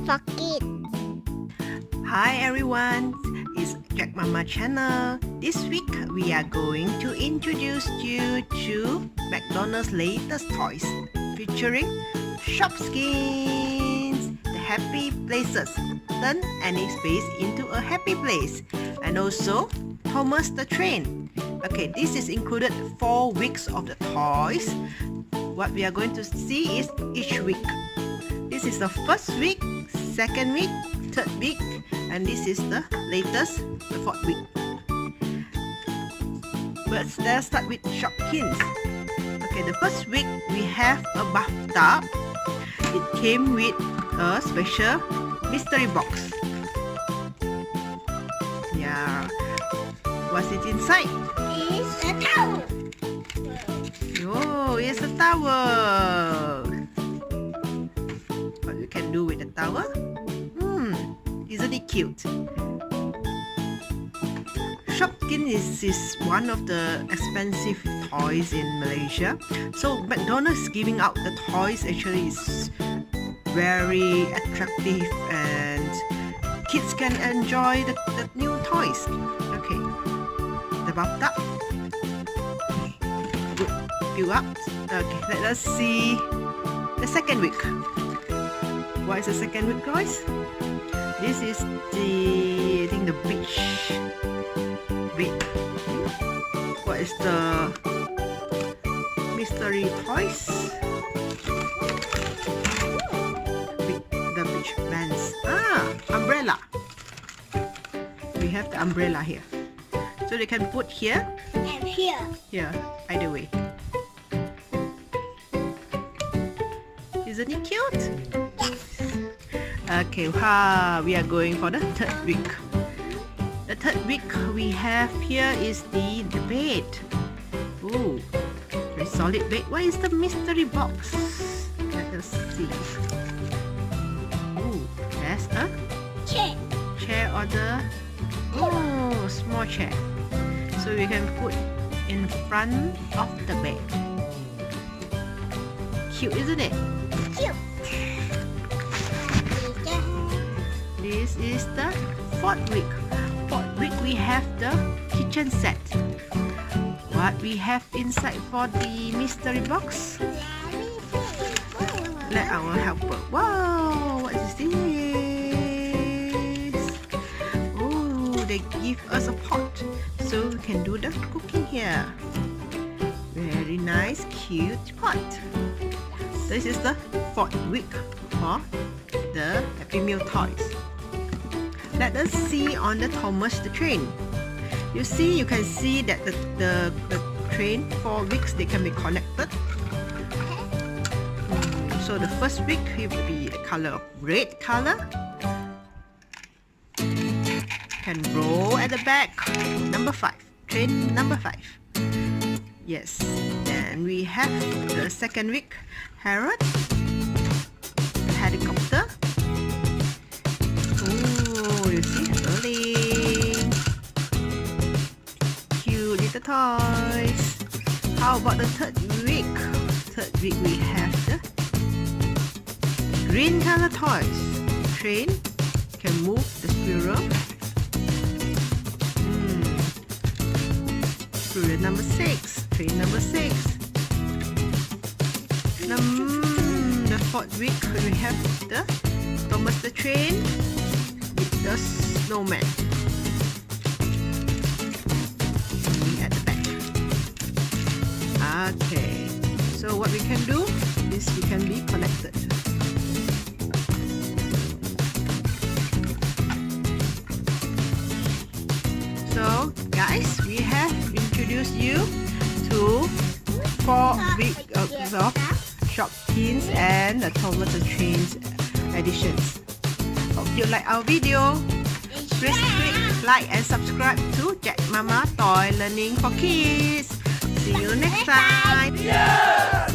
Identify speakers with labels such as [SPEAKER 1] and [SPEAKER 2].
[SPEAKER 1] for kids.
[SPEAKER 2] Hi everyone, it's Jack Mama channel. This week we are going to introduce you to McDonald's latest toys featuring Shopkins, the happy places. Turn any space into a happy place. And also Thomas the Train. Okay, this is included 4 weeks of the toys. What we are going to see is each week. This is the first week, second week, third week, and this is the latest, the 4th week. But let's start with Shopkins. Okay, the first week we have a bathtub. It came with a special mystery box. Yeah. What's it inside?
[SPEAKER 1] It's a towel.
[SPEAKER 2] Oh, it's a towel. What you can do with the towel? Isn't it cute? Shopkins is one of the expensive toys in Malaysia. So McDonald's is giving out the toys actually is very attractive and kids can enjoy the new toys. Okay, the bathtub. Good. Fill up. Okay, let us see the second week. What is the second week, guys? This is the, I think, the beach bed. What is the mystery toys? The beach bands. Umbrella. We have the umbrella here. So they can put here.
[SPEAKER 1] And here.
[SPEAKER 2] Here, either way. Isn't it cute?
[SPEAKER 1] Yes.
[SPEAKER 2] Okay, we are going for the third week. The third week we have here is the bed. Oh, very solid bed. What is the mystery box? Let us see. Oh, there's a chair or the small chair. So we can put in front of the bed. Cute, isn't it?
[SPEAKER 1] Cute.
[SPEAKER 2] This is the 4th week. 4th week we have the kitchen set. What we have inside for the mystery box? Let our helper. Wow, what is this? Oh, they give us a pot, so we can do the cooking here. Very nice, cute pot. This is the 4th week for the Happy Meal toys. Let us see on the Thomas the Train. You can see that the train 4 weeks they can be connected. So the first week it will be the color of red color. Can roll at the back. Number 5. Train number 5. Yes. Then we have the second week. Parrot, helicopter. Oh, you see, rolling. Cute little toys. How about the third week? Third week we have the green color toys. Train can move the squirrel. Squirrel number 6. Train number 6. The 4th week we have the Thomas the Train with the snowman at the back. Okay, so what we can do is we can be connected. So guys, we have introduced you to 4 weeks of Shopkins and the Thomas the Train editions. Hope you like our video. Please click like and subscribe to Jack Mama Toy Learning for Kids. See you next time.
[SPEAKER 3] Yeah!